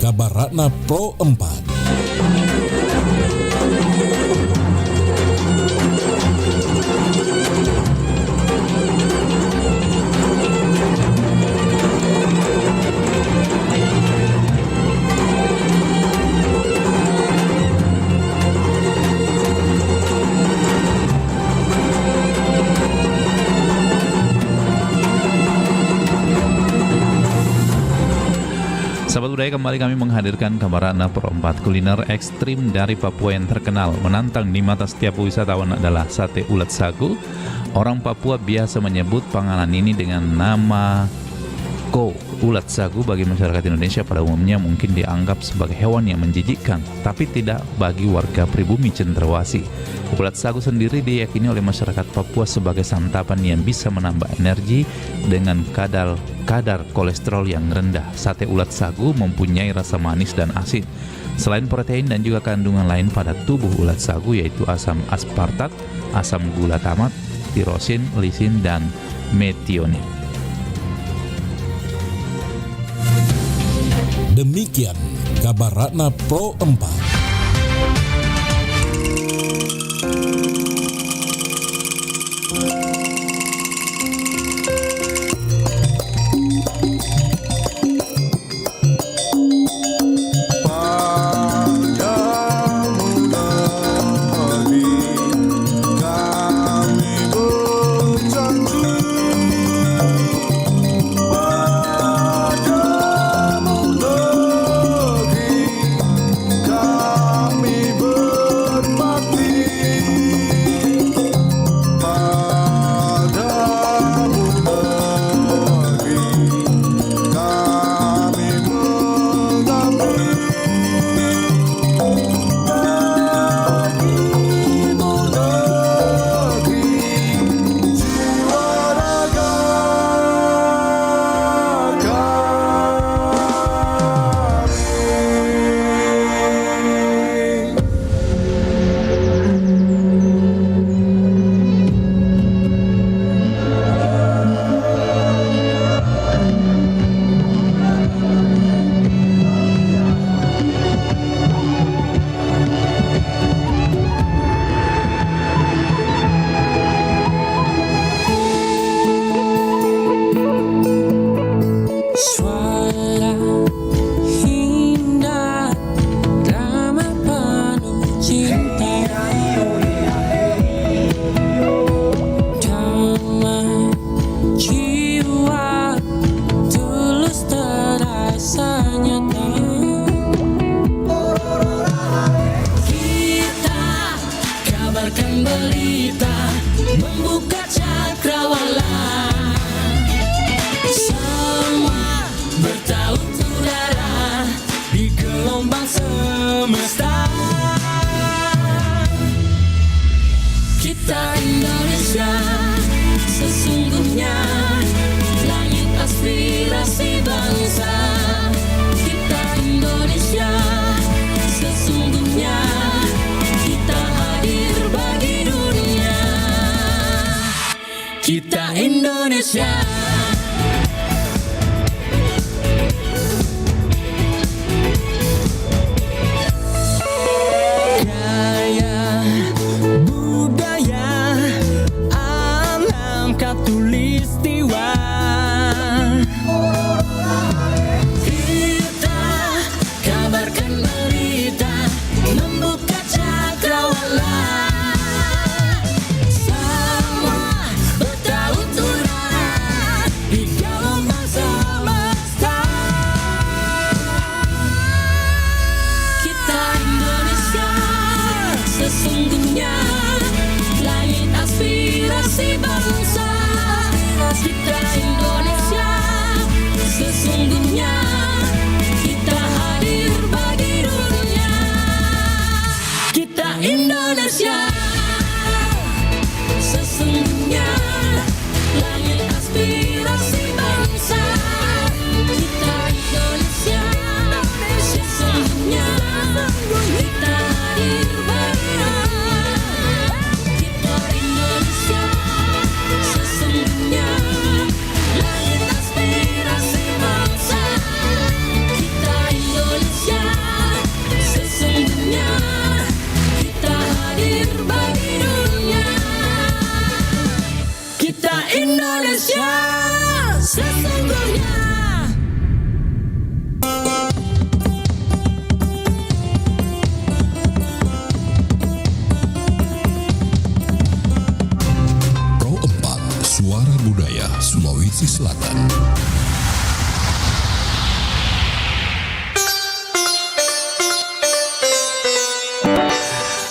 Kabaratna Pro 4. Sahabat budaya, kembali kami menghadirkan Kabaratna Pro 4. Kuliner ekstrim dari Papua yang terkenal menantang di mata setiap wisatawan adalah sate ulat sagu. Orang Papua biasa menyebut panganan ini dengan nama ko. Ulat sagu bagi masyarakat Indonesia pada umumnya mungkin dianggap sebagai hewan yang menjijikkan, tapi tidak bagi warga pribumi Cenderawasih. Ulat sagu sendiri diyakini oleh masyarakat Papua sebagai santapan yang bisa menambah energi dengan kadar kolesterol yang rendah. Sate ulat sagu mempunyai rasa manis dan asin. Selain protein dan juga kandungan lain pada tubuh ulat sagu, yaitu asam aspartat, asam glutamat, tirosin, lisin, dan metionin. Demikian Kabaratna Pro 4. Sulawesi Selatan.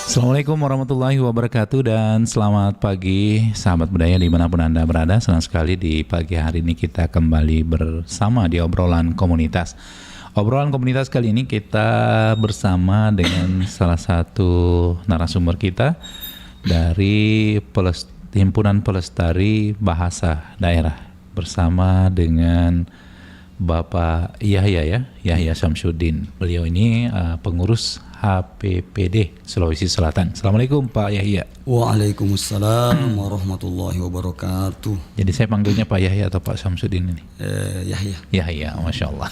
Assalamualaikum warahmatullahi wabarakatuh dan selamat pagi sahabat budaya dimanapun Anda berada. Senang sekali di pagi hari ini kita kembali bersama di obrolan komunitas. Obrolan komunitas kali ini kita bersama dengan salah satu narasumber kita dari Himpunan Pelestari Bahasa Daerah bersama dengan Bapak Yahya Syamsuddin. Beliau ini pengurus HPPD Sulawesi Selatan. Assalamualaikum Pak Yahya. Waalaikumsalam warahmatullahi wabarakatuh. Jadi saya panggilnya Pak Yahya atau Pak Syamsuddin ini? Yahya. Yahya, Masya Allah.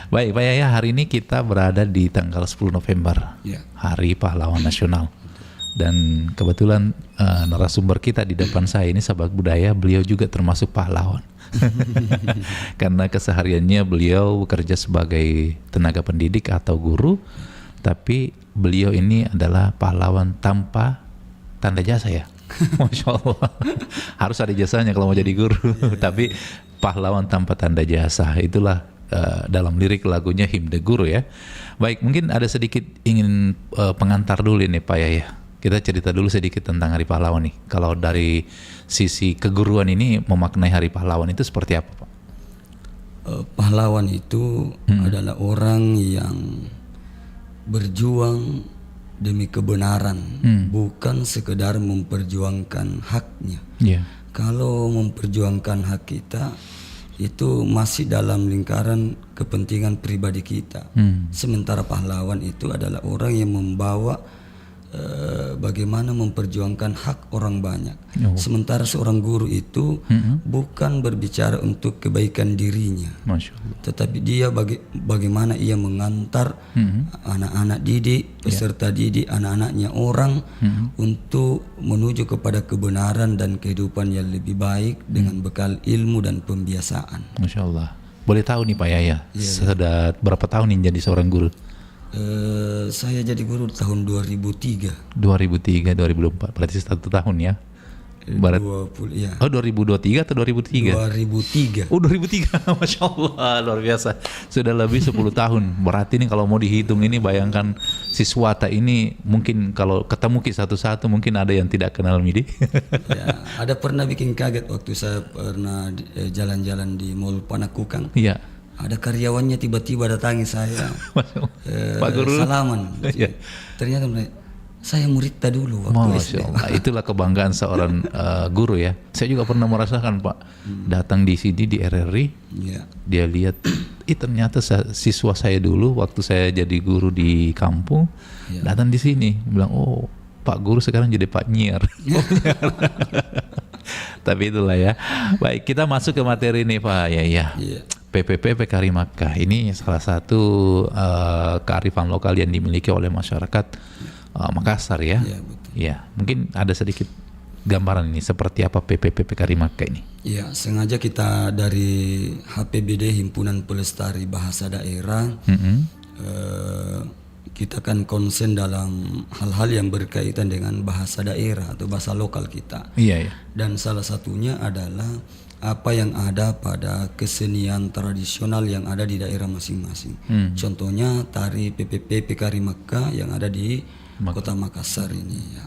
Baik Pak Yahya, hari ini kita berada di tanggal 10 November, Hari Pahlawan Nasional. Dan kebetulan narasumber kita di depan saya ini sahabat budaya, beliau juga termasuk pahlawan. Karena kesehariannya beliau bekerja sebagai tenaga pendidik atau guru, tapi beliau ini adalah pahlawan tanpa tanda jasa ya. Masya Allah. Harus ada jasanya kalau mau jadi guru. Tapi pahlawan tanpa tanda jasa, itulah dalam lirik lagunya Himde Guru ya. Baik, mungkin ada sedikit ingin pengantar dulu nih Pak Yahya. Kita cerita dulu sedikit tentang Hari Pahlawan nih. Kalau dari sisi keguruan ini memaknai Hari Pahlawan itu seperti apa Pak? Pahlawan itu adalah orang yang berjuang demi kebenaran, bukan sekedar memperjuangkan haknya. Kalau memperjuangkan hak kita itu masih dalam lingkaran kepentingan pribadi kita. Sementara pahlawan itu adalah orang yang membawa bagaimana memperjuangkan hak orang banyak. Sementara seorang guru itu bukan berbicara untuk kebaikan dirinya, tetapi dia bagaimana ia mengantar anak-anak didik, peserta didik, anak-anaknya orang untuk menuju kepada kebenaran dan kehidupan yang lebih baik dengan bekal ilmu dan pembiasaan. Masya Allah. Boleh tahu nih Pak Yahya, sudah berapa tahun ini jadi seorang guru? Saya jadi guru tahun 2003. 2004, berarti 1 tahun ya? 20, ya. Oh 2023 atau 2003? 2003. Oh 2003, Masya Allah, luar biasa. Sudah lebih 10 tahun. Berarti ini kalau mau dihitung ini, bayangkan siswata ini mungkin kalau ketemu satu-satu mungkin ada yang tidak kenal Midi. Ya, ada pernah bikin kaget waktu saya pernah jalan-jalan di Mall Panakukang. Iya. Ada karyawannya tiba-tiba datangi saya, Pak Guru, salaman. Ternyata saya murid dulu waktu SD. Allah, itulah kebanggaan seorang guru ya. Saya juga pernah merasakan Pak, datang di sini di RRI, dia lihat, ternyata siswa saya dulu waktu saya jadi guru di kampung, datang di sini, bilang, oh Pak Guru sekarang jadi Pak Nyiar. Tapi itulah ya. Baik, kita masuk ke materi nih Pak Yahya. PPP PKRI Makkah ini salah satu kearifan lokal yang dimiliki oleh masyarakat Makassar ya. Ya, mungkin ada sedikit gambaran ini seperti apa PPP PKRI Makkah ini. Ya, sengaja kita dari HPBD Himpunan Pelestari Bahasa Daerah kita kan konsen dalam hal-hal yang berkaitan dengan bahasa daerah atau bahasa lokal kita. Dan salah satunya adalah apa yang ada pada kesenian tradisional yang ada di daerah masing-masing. Contohnya tari PPP PKRI Makkah yang ada di Kota Makassar ini ya.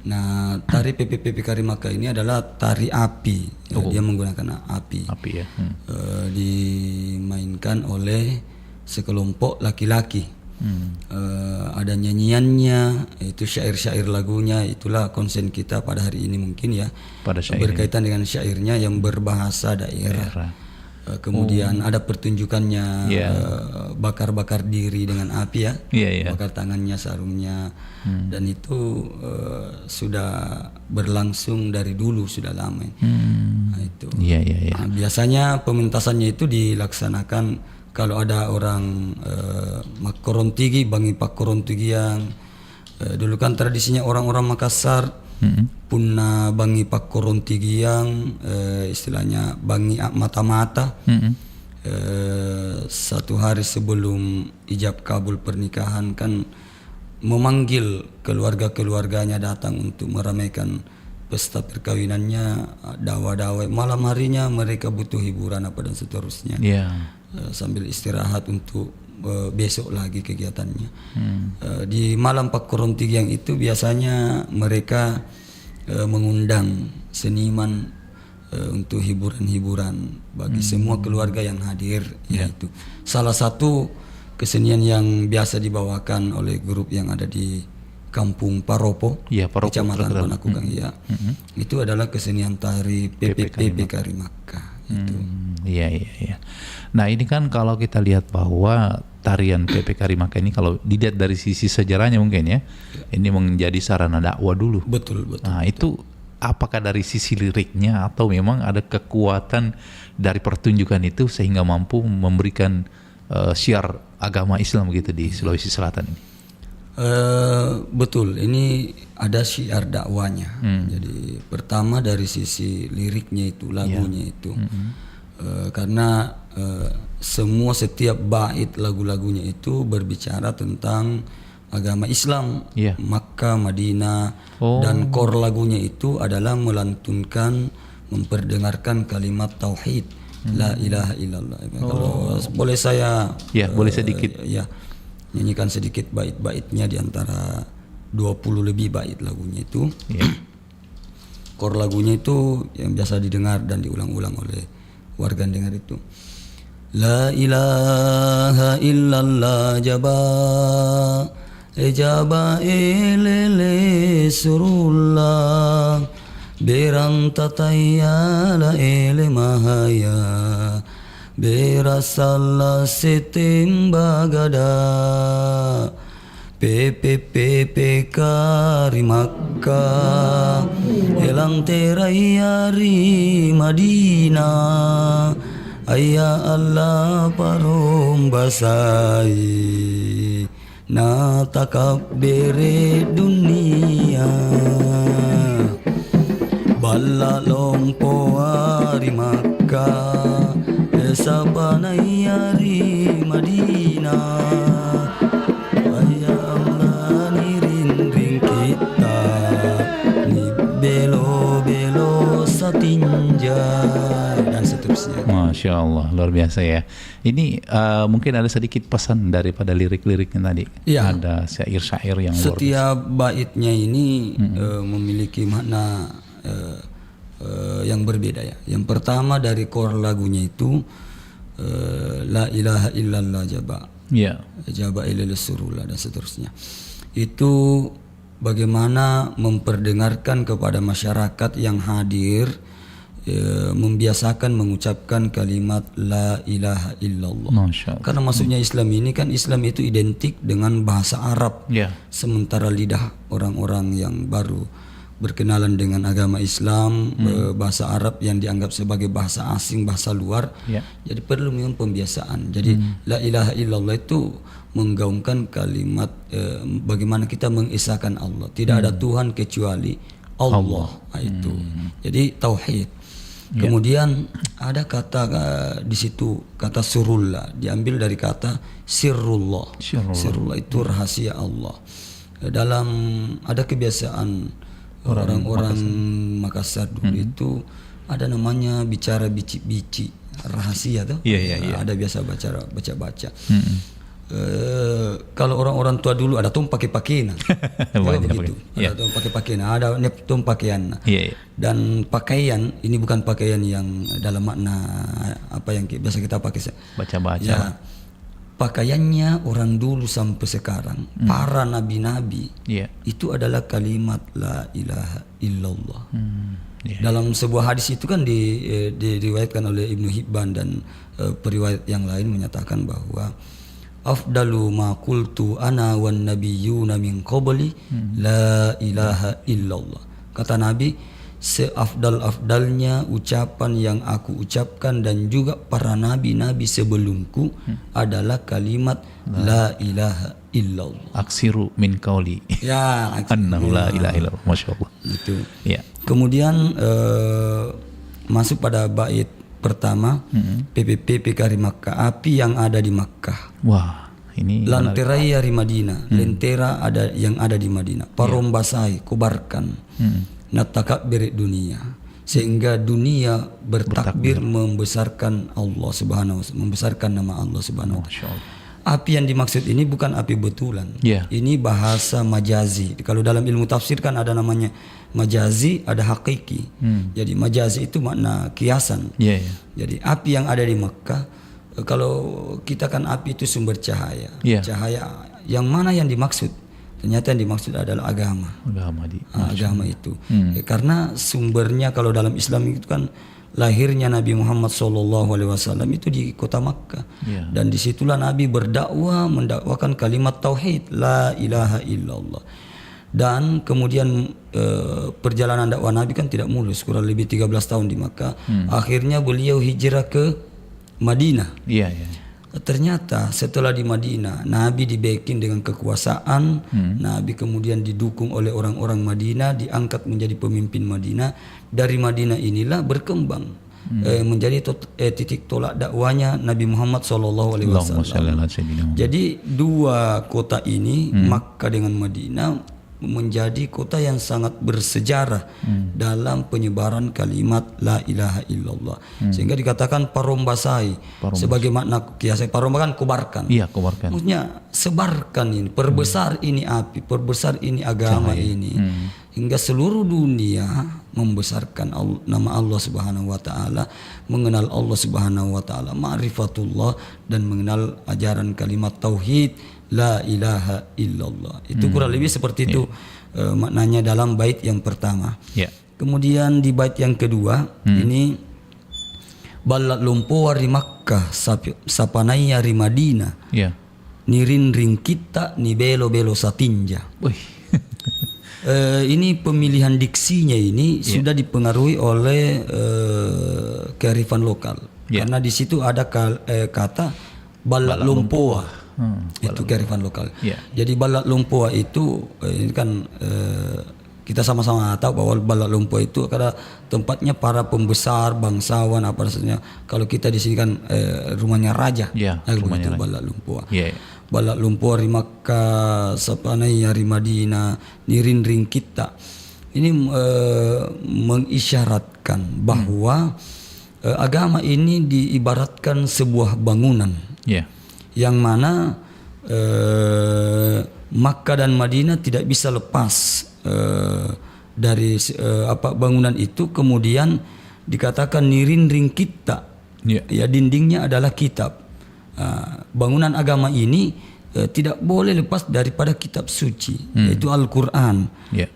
Nah, tari PPP PKRI Makkah ini adalah tari api. Dia menggunakan api. Ya. Dimainkan oleh sekelompok laki-laki. Ada nyanyiannya, itu syair-syair lagunya, itulah konsen kita pada hari ini mungkin ya, berkaitan dengan syairnya yang berbahasa daerah. Kemudian ada pertunjukannya, bakar-bakar diri dengan api ya, bakar tangannya, sarungnya, dan itu sudah berlangsung dari dulu, sudah lama. Nah, itu. Nah, biasanya pementasannya itu dilaksanakan kalau ada orang Makorontigi, Bangi Pakorontigi yang dulu kan tradisinya orang-orang Makassar punna Bangi Pakorontigi yang istilahnya Bangi mata-mata. Satu hari sebelum ijab kabul pernikahan kan memanggil keluarga-keluarganya datang untuk meramaikan pesta perkawinannya, dawa-dawa, malam harinya mereka butuh hiburan apa dan seterusnya. Sambil istirahat untuk besok lagi kegiatannya. Di malam Pakorontigiang itu biasanya mereka mengundang seniman untuk hiburan-hiburan bagi semua keluarga yang hadir. Itu salah satu kesenian yang biasa dibawakan oleh grup yang ada di Kampung Paropo, Kecamatan Panakukang. Itu adalah kesenian tari PPP Karimakka. Itu. Iya. Nah ini kan kalau kita lihat bahwa tarian PP Karimakka ini kalau dilihat dari sisi sejarahnya mungkin ya, ini menjadi sarana dakwah dulu. Betul. Nah itu apakah dari sisi liriknya atau memang ada kekuatan dari pertunjukan itu sehingga mampu memberikan syiar agama Islam gitu di Sulawesi Selatan ini? Betul, ini ada syiar dakwanya. Jadi pertama dari sisi liriknya itu, lagunya itu, karena setiap bait lagu-lagunya itu berbicara tentang agama Islam, Makkah, Madinah, dan core lagunya itu adalah melantunkan, memperdengarkan kalimat tauhid, la ilaha illallah. Kalau boleh saya, boleh sedikit, nyanyikan sedikit bait-baitnya di antara 20 lebih bait lagunya itu. Core lagunya itu yang biasa didengar dan diulang-ulang oleh warga dengar itu. La ilaha illallah jaba elele surullah berantataya la ele mahaya berasalla setimbagada PPP Karimakka elang terayari Madinah ayya Allah parombasai na takabbere dunia balla lompo ari Makkah sabanayari Madinah ayya Allah nirindring kita ni belo-belo satinjai dan seterusnya. Masya Allah, luar biasa ya. Ini mungkin ada sedikit pesan daripada lirik-liriknya tadi. Ada syair-syair yang luar biasa. Setiap baitnya ini memiliki makna yang berbeda ya. Yang pertama dari core lagunya itu la ilaha illallah jaba ilal surullah dan seterusnya. Itu bagaimana memperdengarkan kepada masyarakat yang hadir, membiasakan mengucapkan kalimat la ilaha illallah. Karena maksudnya Islam ini kan, Islam itu identik dengan bahasa Arab. Sementara lidah orang-orang yang baru berkenalan dengan agama Islam, bahasa Arab yang dianggap sebagai bahasa asing, bahasa luar. Jadi perlu memang pembiasaan. Jadi la ilaha illallah itu menggaungkan kalimat bagaimana kita mengesahkan Allah. Tidak ada Tuhan kecuali Allah. Itu. Jadi tauhid. Kemudian ada kata di situ, kata surullah diambil dari kata sirrullah. Sirrullah itu rahasia Allah. Dalam ada kebiasaan orang-orang Makassar dulu itu ada namanya bicara bici-bici rahasia tuh. Ada biasa baca-baca. Kalau orang-orang tua dulu ada tuh pakai pakaian, begitu. Ada tuh pakai pakaian, ada tuh pakaian. Dan pakaian ini bukan pakaian yang dalam makna apa yang biasa kita pakai. Baca-baca. Pakaiannya orang dulu sampai sekarang, para nabi-nabi itu adalah kalimat la ilaha illallah. Dalam sebuah hadis itu kan diriwayatkan oleh Ibnu Hibban dan periwayat yang lain menyatakan bahwa afdalu ma qultu ana wan nabiyyuna min qabli la ilaha illallah. Kata Nabi, seafdal-afdalnya ucapan yang aku ucapkan dan juga para nabi-nabi sebelumku adalah kalimat la ilaha illallah. Aksiru min qauli. Annahu la ilaha illallah. Masya Allah. Itu. Kemudian masuk pada bait pertama, PPP Karimakka, api yang ada di Makkah. Wah, ini lanteraya di Madinah, lentera ada yang ada di Madinah. Parombasai, kobarkan. natakabbir dunia, sehingga dunia bertakbir membesarkan Allah Subhanahu wa taala, membesarkan nama Allah Subhanahu wa taala. Api yang dimaksud ini bukan api betulan. Ini bahasa majazi. Kalau dalam ilmu tafsir kan ada namanya majazi, ada hakiki. Jadi majazi itu makna kiasan. Jadi api yang ada di Makkah, kalau kita kan api itu sumber cahaya. Cahaya yang mana yang dimaksud? Ternyata yang dimaksud adalah agama. Agama itu. Karena sumbernya kalau dalam Islam itu kan lahirnya Nabi Muhammad SAW itu di kota Makkah, dan disitulah Nabi mendakwakan kalimat tauhid, la ilaha illallah. Dan kemudian perjalanan dakwah Nabi kan tidak mulus, kurang lebih 13 tahun di Makkah. Akhirnya beliau hijrah ke Madinah. Ternyata setelah di Madinah, Nabi di-backing dengan kekuasaan. Nabi kemudian didukung oleh orang-orang Madinah, diangkat menjadi pemimpin Madinah. Dari Madinah inilah berkembang menjadi titik tolak dakwanya Nabi Muhammad SAW. Jadi dua kota ini, Makkah dengan Madinah, menjadi kota yang sangat bersejarah dalam penyebaran kalimat la ilaha illallah. Sehingga dikatakan parombasai sebagai makna kiasai. Paromba kan kobarkan. Kobarkan. Maksudnya sebarkan ini, perbesar ini api, perbesar ini agama ini. Hingga seluruh dunia membesarkan nama Allah Subhanahu wa taala, mengenal Allah Subhanahu wa taala, ma'rifatullah, dan mengenal ajaran kalimat tauhid la ilaha illallah. Itu kurang lebih seperti itu maknanya dalam bait yang pertama. Kemudian di bait yang kedua ini ballat lumpuar di Makkah sapanaya di Madinah. Nirin ring kita ni belo-belo satinja. Ini pemilihan diksinya ini sudah dipengaruhi oleh kearifan lokal. Karena di situ ada kata ballat lumpuar. Itu kearifan lokal. Jadi ballat lumpuar itu ini kan kita sama-sama tahu bahwa ballat lumpuar itu karena tempatnya para pembesar, bangsawan apa rasanya. Kalau kita di sini kan rumahnya raja. Rumahnya ballat lumpuar. Ballat lumpuar di Makkah, sapanaya di Madinah, nirin ring kita. Ini mengisyaratkan bahwa agama ini diibaratkan sebuah bangunan. Yang mana Makkah dan Madinah tidak bisa lepas dari bangunan itu. Kemudian dikatakan nirin ring kita, dindingnya adalah kitab. Bangunan agama ini tidak boleh lepas daripada kitab suci, yaitu Al-Quran.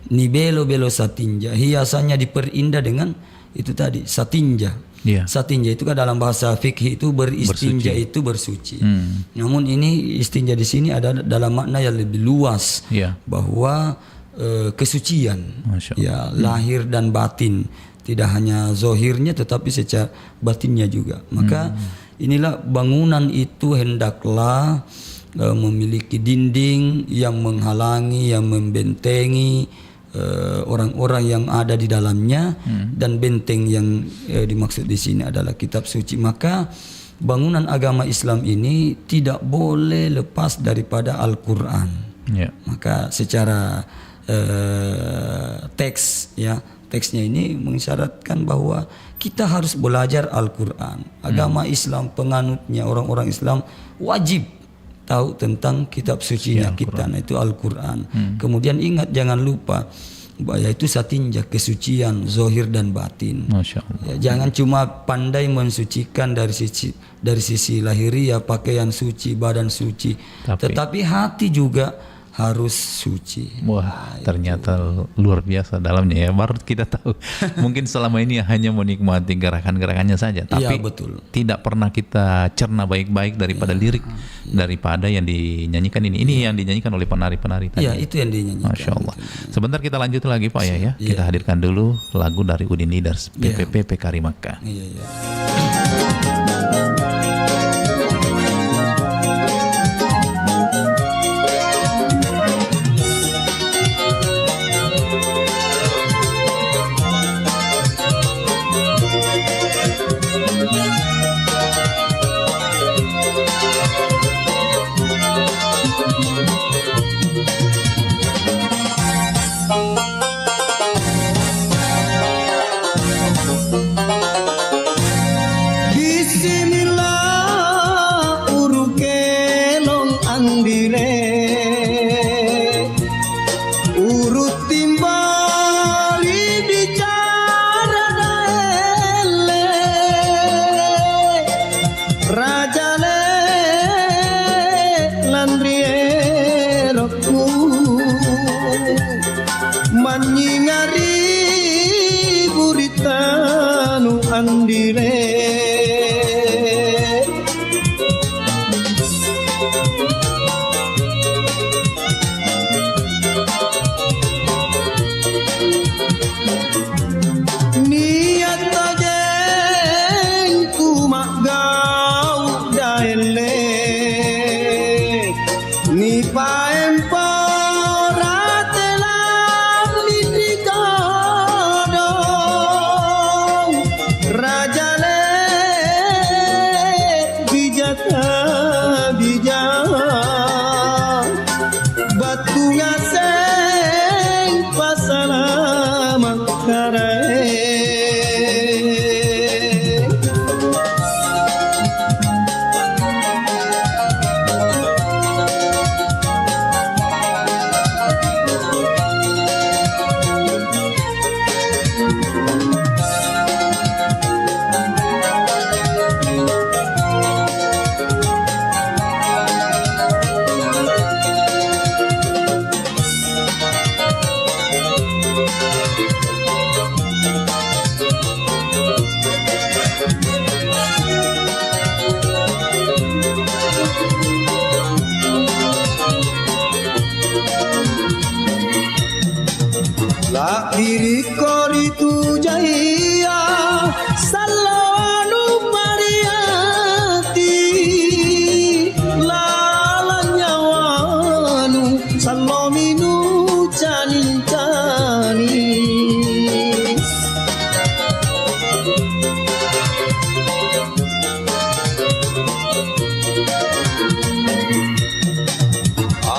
Ni belo-belo satinja, hiasannya diperindah dengan itu tadi satinja. Satinja itu kan dalam bahasa fikih itu beristinja, itu bersuci. Namun ini istinja di sini ada dalam makna yang lebih luas, bahwa kesucian, lahir dan batin, tidak hanya zohirnya tetapi secara batinnya juga. Maka inilah bangunan itu hendaklah memiliki dinding yang menghalangi, yang membentengi orang-orang yang ada di dalamnya, dan benteng yang dimaksud di sini adalah kitab suci. Maka bangunan agama Islam ini tidak boleh lepas daripada Al-Quran. Maka secara teksnya ini mengisyaratkan bahwa kita harus belajar Al-Quran. Agama Islam, penganutnya orang-orang Islam wajib tahu tentang kitab sucinya kita, itu Al-Quran. Kemudian ingat, jangan lupa, yaitu satinja, kesucian zohir dan batin. Jangan cuma pandai mensucikan dari sisi lahiriah, pakaian suci, badan suci, tetapi hati juga harus suci. Ternyata luar biasa dalamnya ya. Baru kita tahu. Mungkin selama ini hanya menikmati gerakan-gerakannya saja, tapi tidak pernah kita cerna baik-baik daripada lirik, daripada yang dinyanyikan ini. Ini yang dinyanyikan oleh penari-penari tadi. Itu yang dinyanyikan. Masya Allah. Sebentar kita lanjut lagi Pak ya. Kita hadirkan dulu lagu dari Udin Leaders, PPP PKRI Makkah.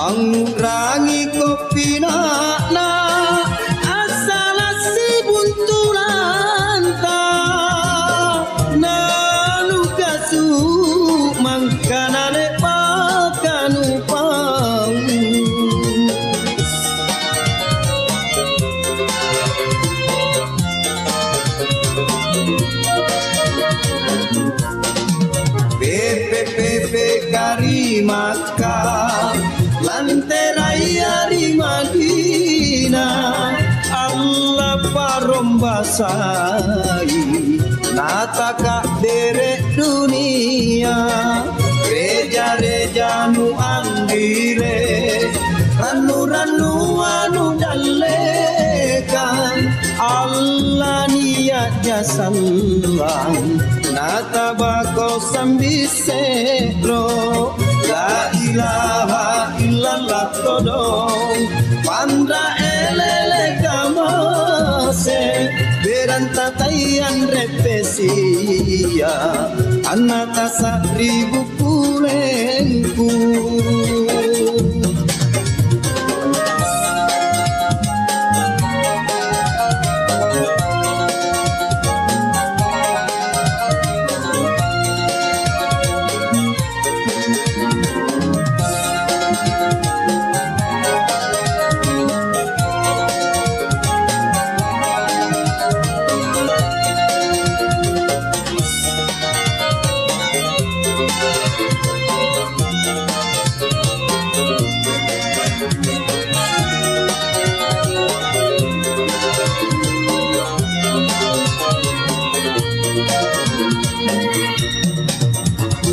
Angrangi kopi na asala si buntulanta nanu kasu mangkanane pakanu pang Pepe kari maka lanterai ari Madina Allah parombasai nataka dere dunia reja nu andire ranu anu dalekan Allah niat jasalang natabako sambisero la ilaha illallah todong pandra elele kamase beranta tayan repesia anatasa ribu pulengku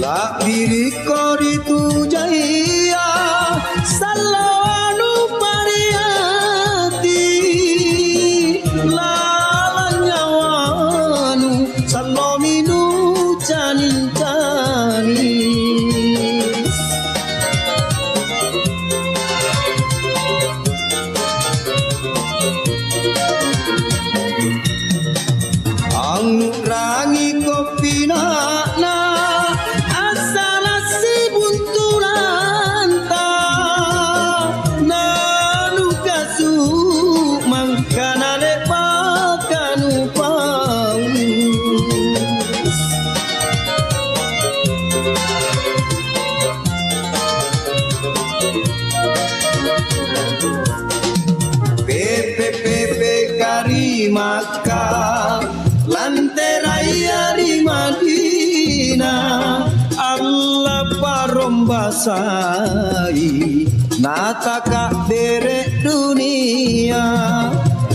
La birikori tu jaya salawanu pariyati la nyawanu salominu canin-cani Angrangi kopi na asala si buntulanta nanu kasu mangkanane pakanu pang Pepe kari maka lanterai ari Madina Allah parombasai nataka dere dunia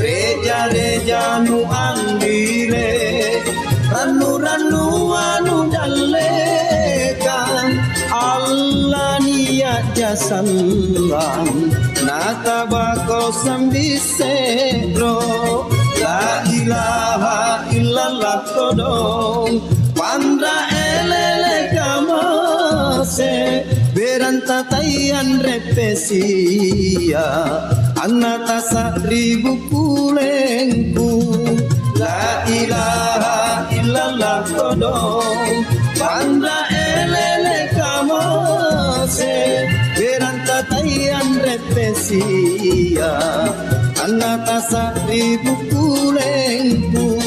reja nu andire ranu anu dalekan Allah niat jasalang natabako sambisero la ilaha illallah todong pandra elele kamase beranta tayan repesia anatasa ribu pulengku la ilaha illallah todong pandra elele kamase beranta tayan repesia anatasa ribu pulengku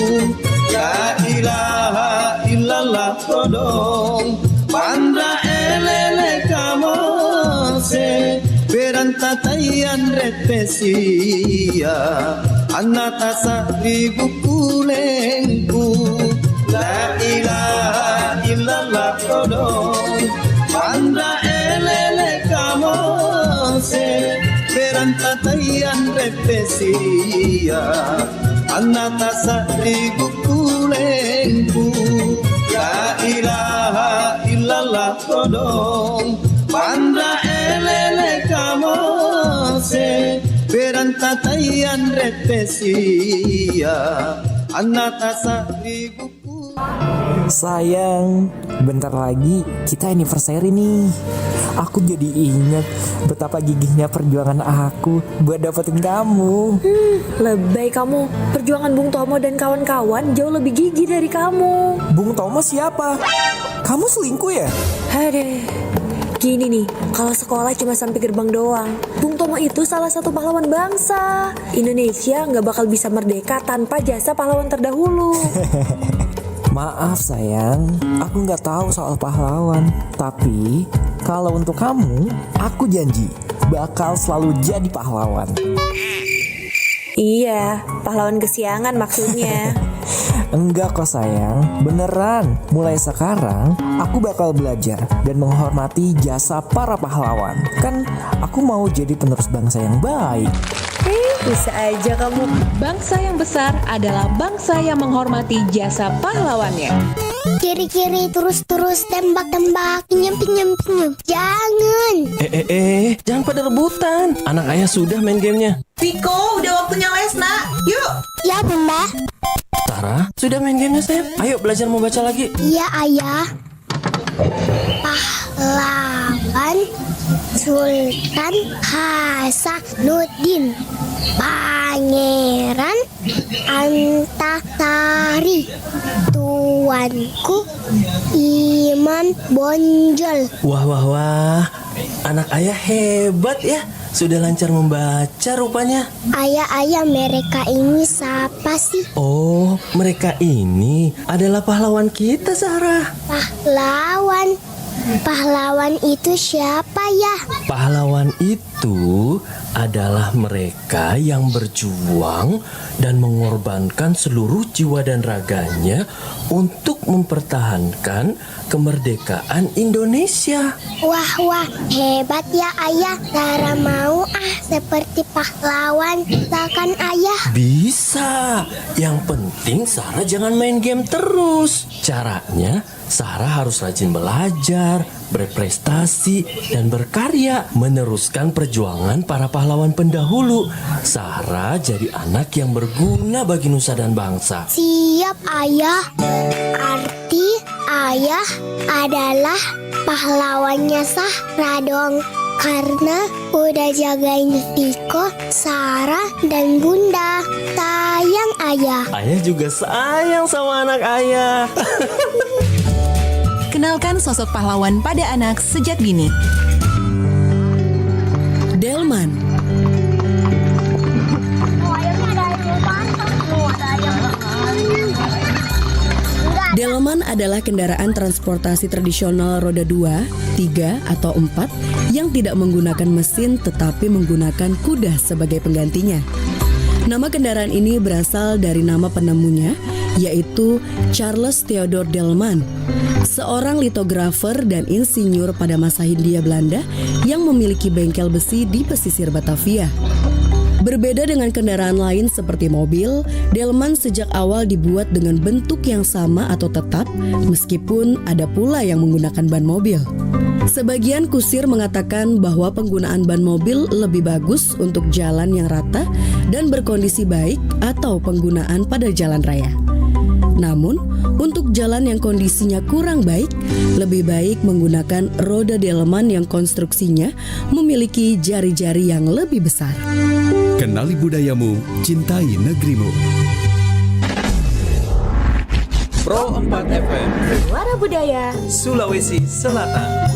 la ilaha illallah todong pandra elele kamase beranta tayan repesia anatasa ribu pulengku la ilaha illallah todong pandra elele kamase beranta tayan repesia anatasa ribu pulengku la ilaha illallah todong pandra elele kamase beranta tayan repesia anatasa ribu Sayang, bentar lagi kita anniversary nih. Aku jadi ingat betapa gigihnya perjuangan aku buat dapetin kamu. Lebay kamu. Perjuangan Bung Tomo dan kawan-kawan jauh lebih gigih dari kamu. Bung Tomo siapa? Kamu selingkuh ya? Aduh. Gini nih, kalau sekolah cuma sampai gerbang doang. Bung Tomo itu salah satu pahlawan bangsa. Indonesia nggak bakal bisa merdeka tanpa jasa pahlawan terdahulu. Maaf sayang, aku nggak tahu soal pahlawan. Tapi kalau untuk kamu, aku janji bakal selalu jadi pahlawan. Iya, pahlawan kesiangan maksudnya. Enggak kok sayang, beneran. Mulai sekarang, aku bakal belajar dan menghormati jasa para pahlawan. Kan aku mau jadi penerus bangsa yang baik. Bisa aja kamu. Bangsa yang besar adalah bangsa yang menghormati jasa pahlawannya. Kiri-kiri terus-terus tembak-tembak, pinyem. Jangan. Jangan pada rebutan. Anak ayah sudah main gamenya. Viko, udah waktunya les, nak. Yuk. Ya bunda. Sarah, sudah main gamenya sayang. Ayo belajar membaca lagi. Iya ayah. Pahlawan Sultan Hasanuddin Pangeran Antasari, tuanku Imam Bonjol. Wah. Anak ayah hebat ya. Sudah lancar membaca rupanya. Ayah, mereka ini siapa sih? Oh, mereka ini adalah pahlawan kita, Sarah. Pahlawan itu siapa ya? Pahlawan itu adalah mereka yang berjuang dan mengorbankan seluruh jiwa dan raganya untuk mempertahankan kemerdekaan Indonesia. Wah, hebat ya ayah. Sarah mau seperti pahlawan. Silakan ayah. Bisa. Yang penting Sarah jangan main game terus. Caranya Sarah harus rajin belajar, berprestasi, dan berkarya, meneruskan perjuangan para pahlawan pendahulu. Sarah jadi anak yang berguna bagi nusa dan bangsa. Siap ayah. Arti ayah adalah pahlawannya Sarah dong. Karena udah jagain Viko, Sarah, dan Bunda. Sayang ayah. Ayah juga sayang sama anak ayah. Kenalkan sosok pahlawan pada anak sejak dini. Delman. Delman adalah kendaraan transportasi tradisional roda 2, 3, atau 4 yang tidak menggunakan mesin tetapi menggunakan kuda sebagai penggantinya. Nama kendaraan ini berasal dari nama penemunya, yaitu Charles Theodor Delman, seorang litografer dan insinyur pada masa Hindia Belanda yang memiliki bengkel besi di pesisir Batavia. Berbeda dengan kendaraan lain seperti mobil, Delman sejak awal dibuat dengan bentuk yang sama atau tetap, meskipun ada pula yang menggunakan ban mobil. Sebagian kusir mengatakan bahwa penggunaan ban mobil lebih bagus untuk jalan yang rata dan berkondisi baik atau penggunaan pada jalan raya. Namun, untuk jalan yang kondisinya kurang baik, lebih baik menggunakan roda Delman yang konstruksinya memiliki jari-jari yang lebih besar. Kenali budayamu, cintai negerimu. Pro 4 FM, Suara Budaya Sulawesi Selatan.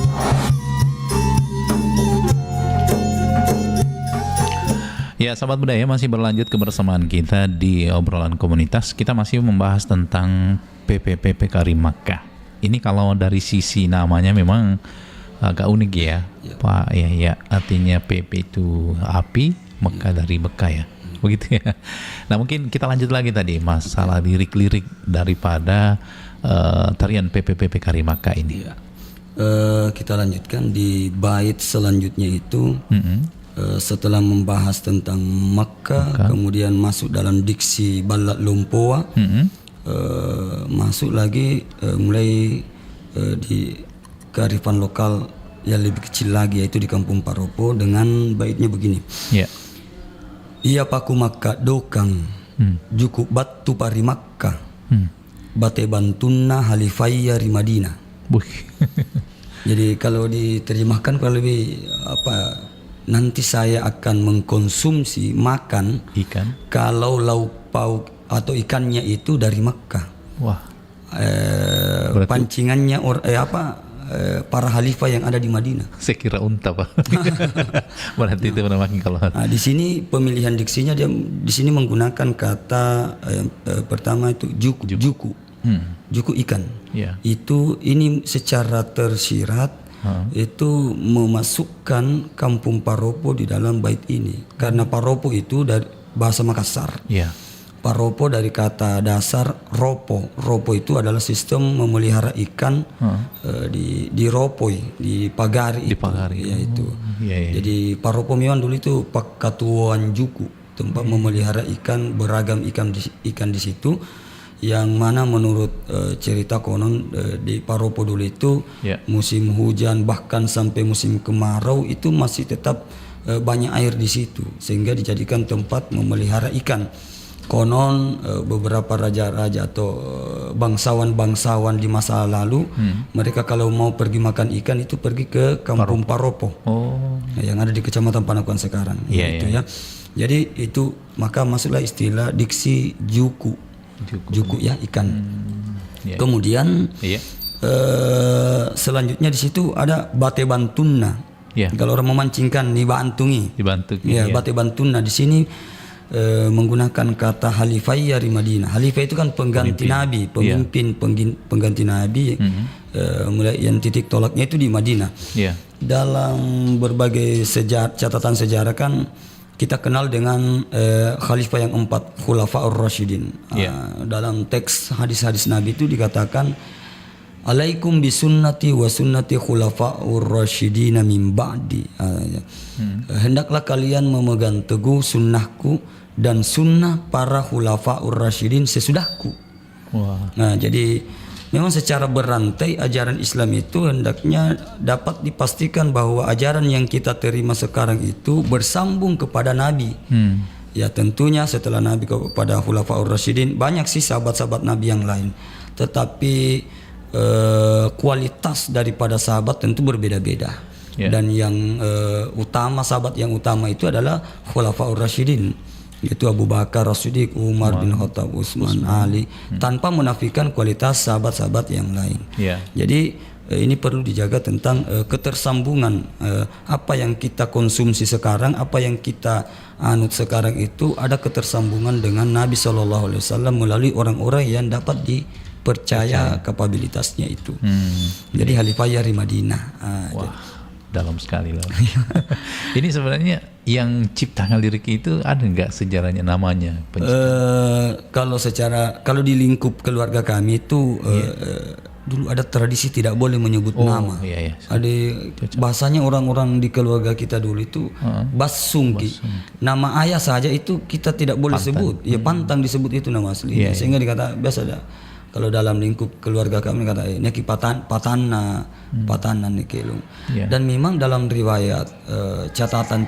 Ya, sahabat budaya, masih berlanjut kebersamaan kita di obrolan komunitas. Kita masih membahas tentang PPPP Makkah. Ini kalau dari sisi namanya memang agak unik ya, Pak. Ya, artinya PP itu api, Mekah dari Mekah ya, begitu ya. Nah, mungkin kita lanjut lagi tadi masalah lirik-lirik daripada tarian PPPP Makkah ini. Kita lanjutkan di bait selanjutnya itu. Setelah membahas tentang Makkah, kemudian masuk dalam diksi Balat Lompoa, masuk lagi mulai di kearifan lokal yang lebih kecil lagi, yaitu di Kampung Paropo dengan baitnya begini. Iya paku Makkah dokang, juku batu pari Makkah, bate bantunna halifaya rimadina. Jadi kalau diterjemahkan kurang lebih nanti saya akan mengkonsumsi makan ikan kalau lauk pauk atau ikannya itu dari Makkah. Wah. Pancingannya para khalifah yang ada di Madinah. Saya kira unta, Pak. Berarti itu makin kalau. Nah, di sini pemilihan diksinya dia di sini menggunakan kata pertama itu juku. Juku ikan. Yeah. Itu ini secara tersirat itu memasukkan kampung Paropo di dalam bait ini. Karena Paropo itu dari bahasa Makassar. Yeah. Paropo dari kata dasar ropo. Ropo itu adalah sistem memelihara ikan di ropoi, di pagari. Di pagari. Ya itu. Yeah. Jadi Paropo memang dulu itu Pakatuan Juku, tempat memelihara ikan, beragam ikan di situ. Yang mana menurut cerita konon di Paropo dulu itu musim hujan bahkan sampai musim kemarau itu masih tetap banyak air di situ sehingga dijadikan tempat memelihara ikan. Konon beberapa raja-raja atau bangsawan-bangsawan di masa lalu mereka kalau mau pergi makan ikan itu pergi ke kampung Paropo yang ada di Kecamatan Panakuan sekarang. Ya. Jadi itu maka masuklah istilah diksi juku ya ikan. Kemudian selanjutnya di situ ada bate bantunna. Kalau orang memancingkan nih bantungi. Bate bantunna di sini menggunakan kata halifai dari Madinah. Halifah itu kan pengganti nabi, pemimpin pengganti nabi. Mulai yang titik tolaknya itu di Madinah. Dalam berbagai catatan sejarah kan kita kenal dengan khalifah yang 4, Khulafaur Rasyidin. Dalam teks hadis-hadis Nabi itu dikatakan alaikum bisunnati wa sunnati khulafaur rasyidin min ba'di. Hendaklah kalian memegang teguh sunnahku dan sunnah para khulafaur rasyidin sesudahku. Nah, jadi memang secara berantai ajaran Islam itu hendaknya dapat dipastikan bahwa ajaran yang kita terima sekarang itu bersambung kepada Nabi. Ya tentunya setelah Nabi kepada Khulafaur Rasyidin banyak sih sahabat-sahabat Nabi yang lain. Tetapi kualitas daripada sahabat tentu berbeda-beda. Dan yang utama, sahabat yang utama itu adalah Khulafaur Rasyidin, yaitu Abu Bakar As-Siddiq, Umar bin Khattab, Utsman, Ali, tanpa menafikan kualitas sahabat-sahabat yang lain. Jadi ini perlu dijaga tentang ketersambungan apa yang kita konsumsi sekarang, apa yang kita anut sekarang itu ada ketersambungan dengan Nabi SAW melalui orang-orang yang dapat dipercaya kapabilitasnya itu. Jadi Khalifah dari Madinah. Dalam sekali lah. Ini sebenarnya yang ciptakan lirik itu ada nggak sejarahnya, namanya? Kalau di lingkup keluarga kami itu dulu ada tradisi tidak boleh menyebut nama. Ada bahasanya orang-orang di keluarga kita dulu itu basungki. Nama ayah saja itu kita tidak boleh sebut. Ya pantang disebut itu nama asli. Sehingga dikata biasa ada. Kalau dalam lingkup keluarga kami kata neki patanna nekelu. Dan memang dalam riwayat catatan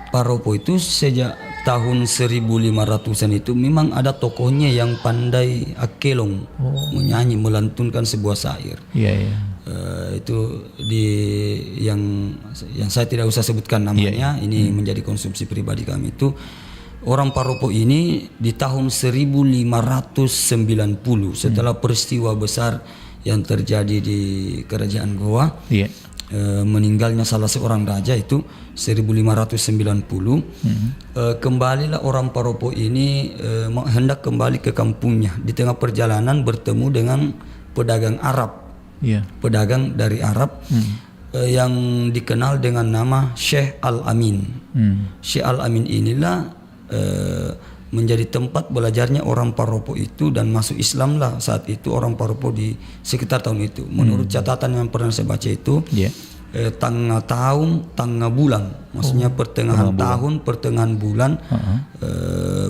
Paropo itu sejak tahun 1500-an itu memang ada tokohnya yang pandai akelong, menyanyi, melantunkan sebuah syair. Itu yang saya tidak usah sebutkan namanya. Ini menjadi konsumsi pribadi kami itu. Orang Paropo ini di tahun 1590 setelah peristiwa besar yang terjadi di Kerajaan Goa, meninggalnya salah seorang raja itu 1590. Kembalilah orang Paropo ini hendak kembali ke kampungnya. Di tengah perjalanan bertemu dengan pedagang Arab, pedagang dari Arab yang dikenal dengan nama Syekh Al-Amin. Syekh Al-Amin inilah menjadi tempat belajarnya orang Paropo itu, dan masuk Islam lah saat itu orang Paropo di sekitar tahun itu. Menurut catatan yang pernah saya baca itu tengah tahun, tengah bulan, maksudnya pertengahan tahun, pertengahan bulan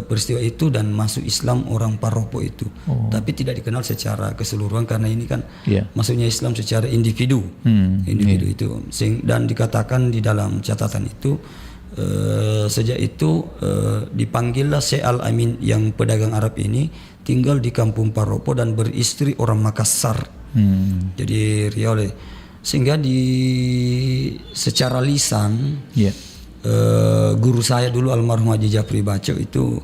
peristiwa itu, dan masuk Islam orang Paropo itu. Tapi tidak dikenal secara keseluruhan karena ini kan masuknya Islam secara individu, itu. Dan dikatakan di dalam catatan itu sejak itu dipanggillah Syekh Al-Amin yang pedagang Arab ini tinggal di kampung Paropo dan beristri orang Makassar. Jadi Riau, sehingga secara lisan guru saya dulu almarhum Haji Japri Baco itu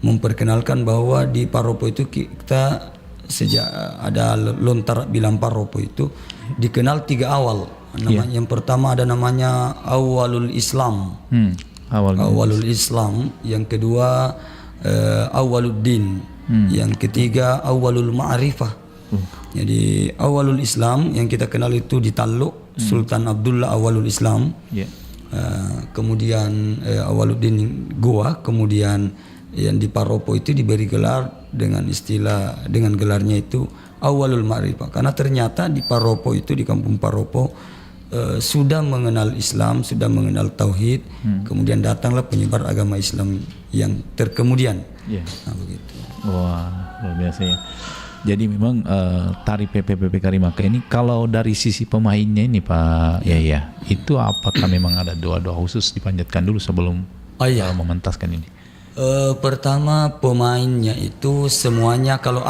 memperkenalkan bahwa di Paropo itu kita sejak ada lontar bilang Paropo itu dikenal 3 awal. Namanya yang pertama ada namanya awalul Islam. Awalul Islam, yang kedua awaluddin, yang ketiga awalul ma'rifah. Jadi awalul Islam yang kita kenal itu di Taluk, Sultan Abdullah Awalul Islam. Kemudian Awaluddin Goa, kemudian yang di Paropo itu diberi gelar dengan gelarnya itu Awalul Ma'rifah, karena ternyata di Paropo itu, di kampung Paropo sudah mengenal Islam, sudah mengenal tauhid, kemudian datanglah penyebar agama Islam yang terkemudian. Nah, begitu. Wah, luar biasa ya. Jadi memang tari PPPP Karimaka ini kalau dari sisi pemainnya ini Pak Yaya, itu apakah memang ada doa-doa khusus dipanjatkan dulu sebelum mementaskan ini? Pertama, pemainnya itu semuanya kalau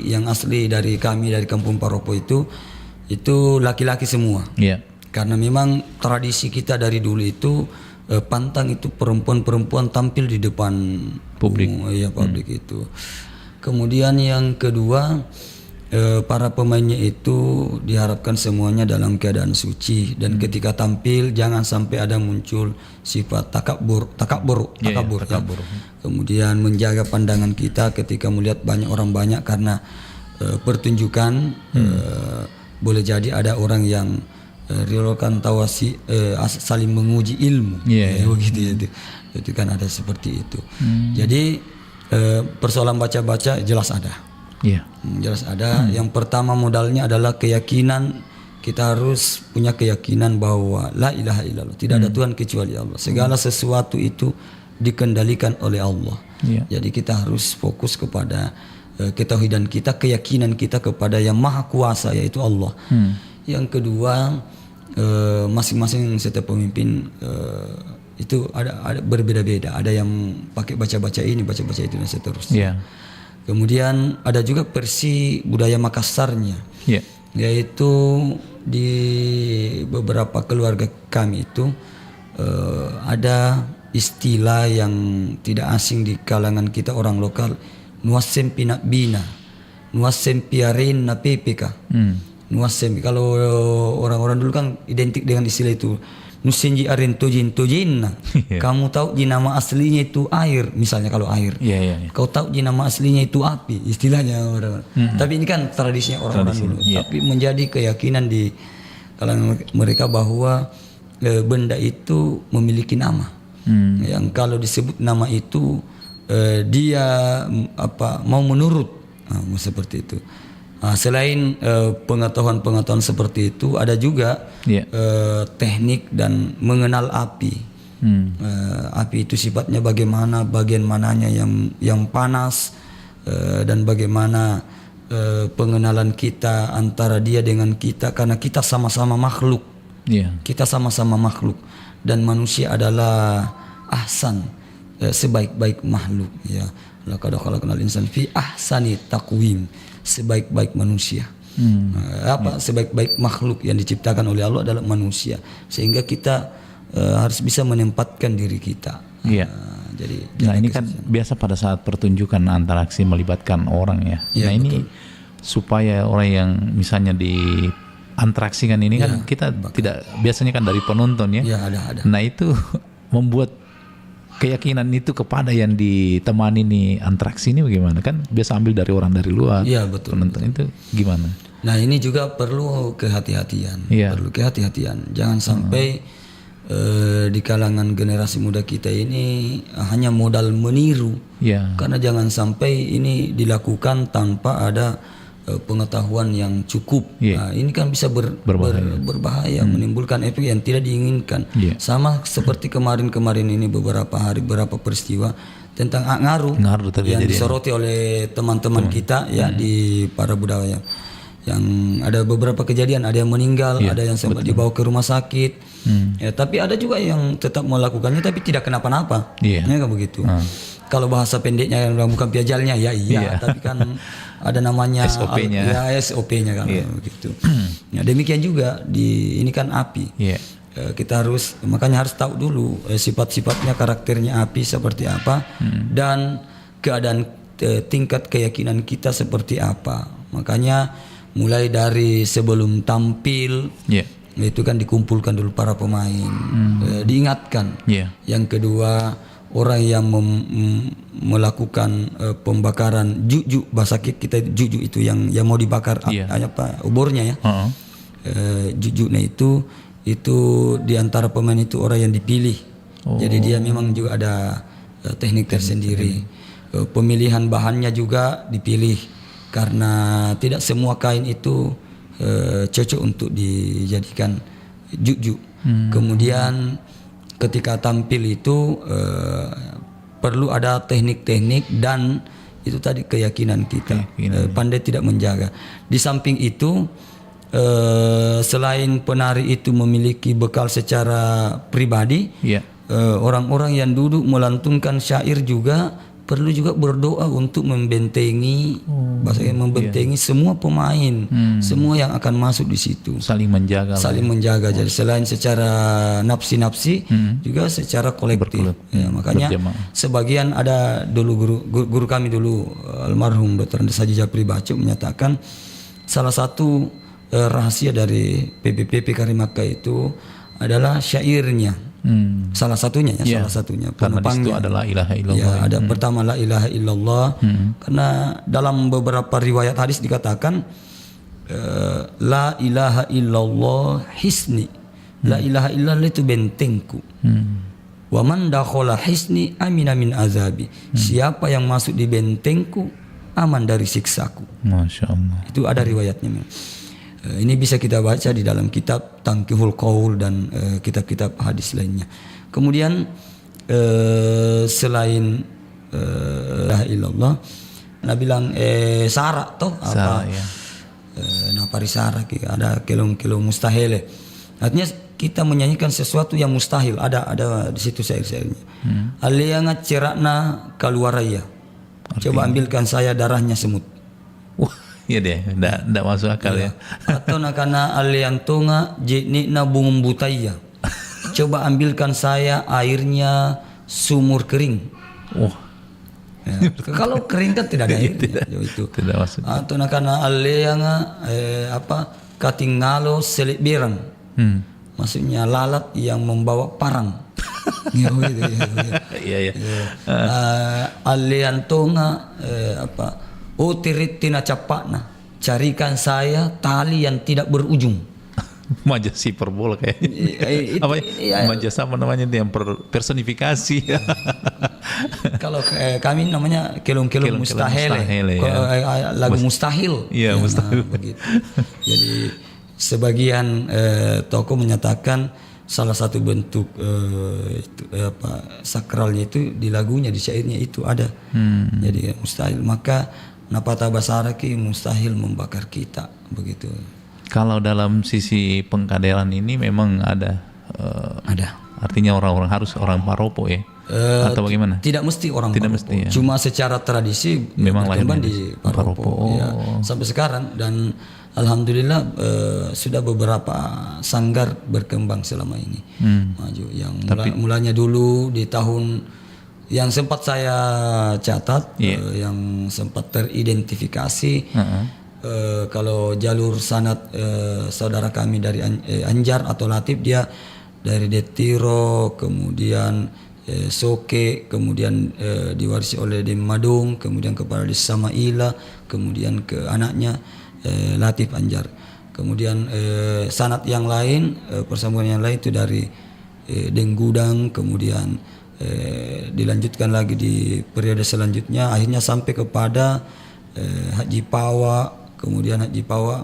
yang asli dari kami dari kampung Paropo itu laki-laki semua. Karena memang tradisi kita dari dulu itu pantang itu perempuan-perempuan tampil di depan publik. Publik itu. Kemudian yang kedua, para pemainnya itu diharapkan semuanya dalam keadaan suci, dan ketika tampil jangan sampai ada muncul sifat takabur. Kemudian menjaga pandangan kita ketika melihat orang banyak, karena pertunjukan boleh jadi ada orang yang rilokan tawasi saling menguji ilmu. Begitu itu kan ada seperti itu. Jadi persoalan baca-baca jelas ada. Jelas ada. Yang pertama modalnya adalah keyakinan. Kita harus punya keyakinan bahwa la ilaha illallah, tidak ada Tuhan kecuali Allah. Segala sesuatu itu dikendalikan oleh Allah. Jadi kita harus fokus kepada ketauhidan kita, keyakinan kita kepada yang maha kuasa, yaitu Allah. Yang kedua, masing-masing setiap pemimpin itu ada berbeda-beda. Ada yang pakai baca-baca ini, baca-baca itu, dan seterusnya. Kemudian ada juga versi budaya Makassarnya, yaitu di beberapa keluarga kami itu ada istilah yang tidak asing di kalangan kita orang lokal, nuasempi nak bina, nuasempi arin na pepeka. Nuasempi, kalau orang-orang dulu kan identik dengan istilah itu. Nusinji arin tojin. Kamu tahu di nama aslinya itu air, misalnya kalau air. Kau tahu di nama aslinya itu api, istilahnya orang. Tapi ini kan tradisinya orang-orang dulu. Tapi menjadi keyakinan di kalangan mereka bahwa benda itu memiliki nama. Yang kalau disebut nama itu dia mau menurut, seperti itu. Selain pengetahuan-pengetahuan seperti itu, ada juga teknik dan mengenal api. Api itu sifatnya bagaimana, bagian mananya yang panas, dan bagaimana pengenalan kita antara dia dengan kita, karena kita sama-sama makhluk. Kita sama-sama makhluk, dan manusia adalah ahsan, sebaik-baik makhluk. Laqad khalaqnal insana fi ahsani taqwim, sebaik-baik manusia. Sebaik-baik makhluk yang diciptakan oleh Allah adalah manusia, sehingga kita harus bisa menempatkan diri kita. Jadi ini kan biasa pada saat pertunjukan antaraksi melibatkan orang ya. Ini supaya orang yang misalnya di antaraksikan ini kan kita tidak biasanya kan dari penonton ya. Ada. Nah itu membuat keyakinan itu kepada yang ditemani nih antaraksi ini bagaimana? Kan biasa ambil dari orang dari luar. Betul. Penonton itu gimana? Nah ini juga perlu kehati-hatian. Perlu kehati-hatian. Jangan sampai di kalangan generasi muda kita ini hanya modal meniru. Karena jangan sampai ini dilakukan tanpa ada pengetahuan yang cukup. Ini kan bisa berbahaya, menimbulkan efek yang tidak diinginkan. Sama seperti kemarin ini beberapa peristiwa tentang ngaruh yang disoroti oleh teman-teman kita di para budaya. Yang ada beberapa kejadian, ada yang meninggal, ada yang sempat dibawa ke rumah sakit. Tapi ada juga yang tetap melakukannya tapi tidak kenapa-napa. Kan begitu. Kalau bahasa pendeknya yang bukan piajalnya tapi kan ada namanya SOP-nya. SOP-nya kan begitu. Demikian juga ini kan api. Kita makanya harus tahu dulu sifat-sifatnya, karakternya api seperti apa, dan keadaan tingkat keyakinan kita seperti apa. Makanya mulai dari sebelum tampil Yeah. itu kan dikumpulkan dulu para pemain, diingatkan. Yeah. Yang kedua, orang yang melakukan pembakaran juju, bahasa kita juju itu yang mau dibakar obornya ya. Jujuknya itu di antara pemain itu orang yang dipilih. Jadi dia memang juga ada teknik tersendiri. Pemilihan bahannya juga dipilih karena tidak semua kain itu cocok untuk dijadikan juju. Kemudian ketika tampil itu perlu ada teknik-teknik dan itu tadi keyakinan kita, pandai tidak menjaga. Di samping itu selain penari itu memiliki bekal secara pribadi, orang-orang yang duduk melantunkan syair juga perlu juga berdoa untuk membentengi, membentengi semua pemain, semua yang akan masuk di situ. Saling menjaga. Jadi selain secara nafsi juga secara kolektif. Ya, makanya sebagian ada dulu guru kami dulu almarhum Dr. Andes Haji Japri Bacu menyatakan salah satu rahasia dari PBPP Karimaka itu adalah syairnya. Salah satunya ya, salah satunya karena di situ ada la ilaha illallah. Ya, ada pertama la ilaha illallah. Karena dalam beberapa riwayat hadis dikatakan la ilaha illallah hisni. La ilaha illallah itu bentengku. Wa man dakhala hisni amina min azabi. Siapa yang masuk di bentengku aman dari siksaku. Masya Allah. Itu ada riwayatnya. Ini bisa kita baca di dalam kitab Tangkihul Qaul dan kitab-kitab hadis lainnya. Kemudian selain la ilaha illallah, Nabi bilang sara toh apa? Napari sara ada kelong-kelong mustahil. Artinya kita menyanyikan sesuatu yang mustahil. Ada di situ syair-syairnya. Alianga cerakna kaluaraya. Coba ambilkan saya darahnya semut. Iya deh, enggak masuk akal ya. Atau nakana aliantonga jiknikna bungum butaya. Coba ambilkan saya airnya sumur kering. Ya. Kalau kering kan tidak ada air. Itu. Tidak masuk. Atau nakana alianga katingalo selik birang. Maksudnya lalat yang membawa parang. Iya. Aliantonga tirit tina capakna, carikan saya tali yang tidak berujung. Majas hiperbola kayak apa majas apa namanya itu yang personifikasi. Kalau kami namanya kelong-kelong mustahil, lagu mustahil. Iya, mustahil. Begitu. Jadi sebagian tokoh menyatakan salah satu bentuk sakralnya itu di lagunya, di syairnya itu ada. Jadi mustahil, maka napata basaraki mustahil membakar kita, begitu. Kalau dalam sisi pengkaderan ini memang ada. Artinya orang-orang harus orang Paropo ya, atau bagaimana? Tidak mesti orang Paropo. Ya. Cuma secara tradisi memang berkembang di Paropo. Ya, sampai sekarang, dan alhamdulillah sudah beberapa sanggar berkembang selama ini. Maju. Yang mulanya dulu di tahun yang sempat saya catat, yang sempat teridentifikasi, kalau jalur sanad saudara kami dari Anjar atau Latif, dia dari Detiro, kemudian Soke, kemudian diwarisi oleh Dem Madung, kemudian kepada Des Samaila, kemudian ke anaknya Latif Anjar. Kemudian sanad yang lain, persambungan yang lain itu dari Denggudang, kemudian dilanjutkan lagi di periode selanjutnya, akhirnya sampai kepada Haji Pawa. Kemudian Haji Pawa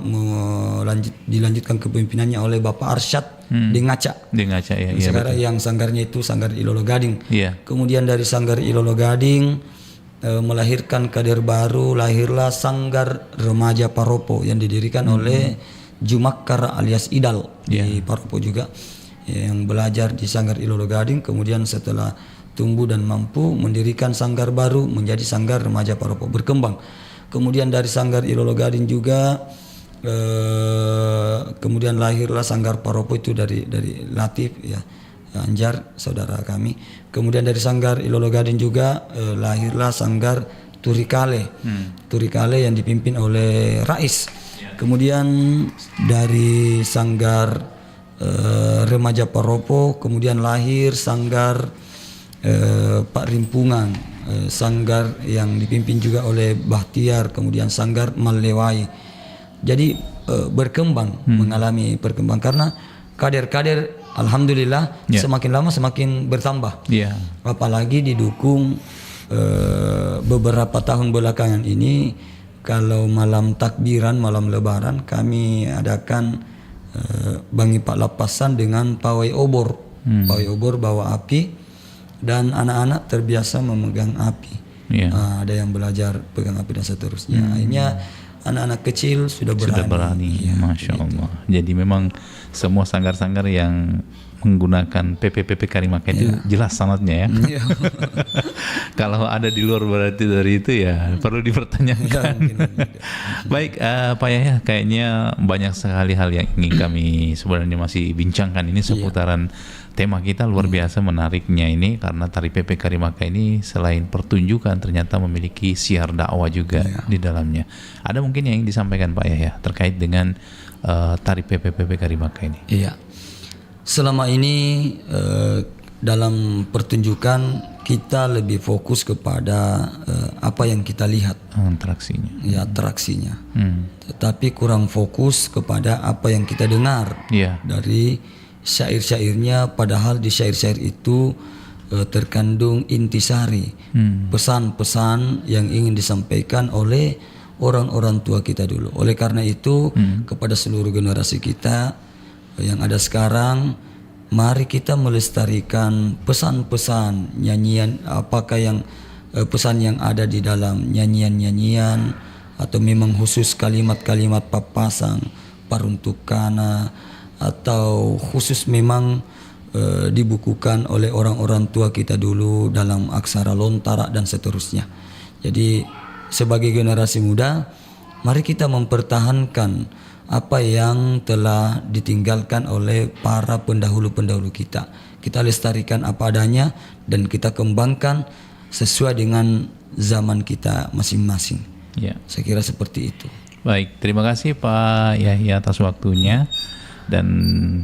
dilanjutkan kepemimpinannya oleh Bapak Arsyad di Ngaca. Ya. Sekarang yang sanggarnya itu Sanggar Ilolo Gading. Yeah. Kemudian dari Sanggar Ilolo Gading melahirkan kader baru, lahirlah Sanggar Remaja Paropo yang didirikan oleh Jumakkar alias Idal di Paropo juga, yang belajar di Sanggar Ilolo Gading. Kemudian setelah tumbuh dan mampu mendirikan sanggar baru menjadi Sanggar Remaja Paropo, berkembang. Kemudian dari Sanggar Ilolo Gading juga kemudian lahirlah Sanggar Paropo itu dari Latif ya, Anjar saudara kami. Kemudian dari Sanggar Ilolo Gading juga lahirlah Sanggar Turikale. Turikale yang dipimpin oleh Rais. Kemudian dari Sanggar Remaja Paropo, kemudian lahir Sanggar Pak Rimpungan, Sanggar yang dipimpin juga oleh Bahtiar, kemudian Sanggar Malewai. Jadi berkembang, mengalami perkembangan karena kader-kader alhamdulillah semakin lama semakin bertambah. Apalagi didukung beberapa tahun belakangan ini, kalau malam takbiran, malam lebaran kami adakan Bangi Pak Lapasan dengan pawai obor. Pawai obor bawa api dan anak-anak terbiasa memegang api. Ada yang belajar pegang api dan seterusnya. Akhirnya anak-anak kecil sudah berani. Masya Allah. Jadi memang semua sanggar-sanggar yang menggunakan PPPP Karimaka itu jelas sanatnya ya. Kalau ada di luar berarti dari itu ya perlu dipertanyakan. Baik Pak Yahya, kayaknya banyak sekali hal yang ingin kami sebenarnya masih bincangkan ini seputaran tema kita. Luar biasa menariknya ini karena tari PP Karimaka ini selain pertunjukan ternyata memiliki siar dakwah juga di dalamnya. Ada mungkin yang ingin disampaikan Pak Yahya terkait dengan tari PP Karimaka ini? Iya. Selama ini dalam pertunjukan kita lebih fokus kepada apa yang kita lihat, atraksinya. Ya, atraksinya. Tetapi kurang fokus kepada apa yang kita dengar dari syair-syairnya, padahal di syair-syair itu terkandung intisari, pesan-pesan yang ingin disampaikan oleh orang-orang tua kita dulu. Oleh karena itu kepada seluruh generasi kita yang ada sekarang, mari kita melestarikan pesan-pesan nyanyian, apakah yang pesan yang ada di dalam nyanyian-nyanyian atau memang khusus kalimat-kalimat papasang, paruntukana, atau khusus memang dibukukan oleh orang-orang tua kita dulu dalam aksara lontara dan seterusnya. Jadi sebagai generasi muda, mari kita mempertahankan apa yang telah ditinggalkan oleh para pendahulu-pendahulu kita. Kita lestarikan apa adanya dan kita kembangkan sesuai dengan zaman kita masing-masing. Saya kira seperti itu. Baik, terima kasih Pak Yahya atas waktunya, dan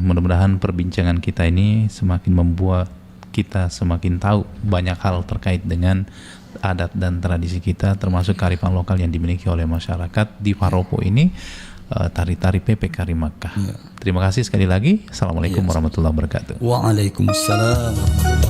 mudah-mudahan perbincangan kita ini semakin membuat kita semakin tahu banyak hal terkait dengan adat dan tradisi kita, termasuk kearifan lokal yang dimiliki oleh masyarakat di Paropo ini, tari-tari PP Karimaka. Terima kasih sekali lagi. Assalamualaikum warahmatullahi wabarakatuh. Waalaikumsalam.